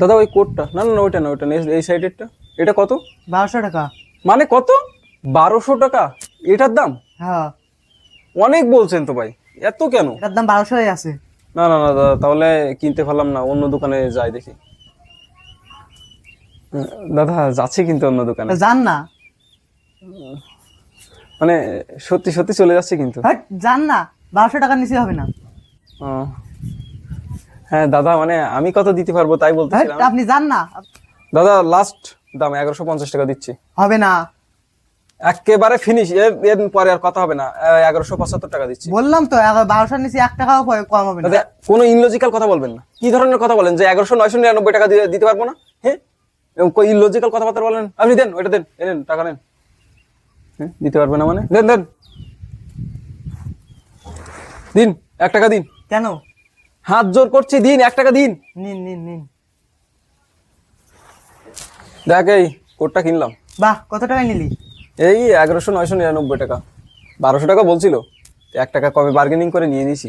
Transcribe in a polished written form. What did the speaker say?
দাদা ওই কোটটা, না না না, ওইটা না, ওইটা না, এই সাইডেরটা। এটা কত? 1200 টাকা। মানে কত? 1200 টাকা এটার দাম? হ্যাঁ, অনেক বলছেন তো ভাই, এত কেন? এটার দাম 1200 আছে। না না না দাদা, তাহলে কিনতে পারলাম না, অন্য দোকানে যাই দেখি। দাদা যাচ্ছি কিন্তু অন্য দোকানে, তা যান না। মানে সত্যি সত্যি চলে যাচ্ছে কিন্তু। হ্যাঁ, যান না, 1200 টাকার নিচে হবে না। ও, হ্যাঁ দাদা, মানে আমি কত দিতে পারবো তাই হ্যাঁ, বলতেছিলাম। আপনি যান না। দাদা লাস্ট দাম 1150 টাকা দিচ্ছি, হবে না, একেবারে ফিনিশ, এর পরে আর কথা হবে না। 1175 টাকা দিচ্ছি। বললাম তো 1200 নিচে 1 টাকাও কম হবে না। দাদা কোনো ইনলজিক্যাল কথা বলবেন না। কি ধরনের কথা বলেন যে 1100 999 টাকা দিতে পারবো না? হ্যাঁ, ইললজিক্যাল কথাবার্তা বলেন আপনি। দেন ওইটা, দেন, এনেন টাকা নেন। হ্যাঁ, দিতে পারবে না মানে? দেন দেন, দিন 1 টাকা দিন। কেন? হাত জোর করছি, দিন 1 টাকা দিন। নিন নিন নিন। দেখ এই কোটটা কিনলাম, বাহ, কত টাকায় নিলি? এই 1100 999 টাকা। 1200 টাকা বলছিল, 1 টাকা কবে বার্গেনিং করে নিয়ে নিয়েছি।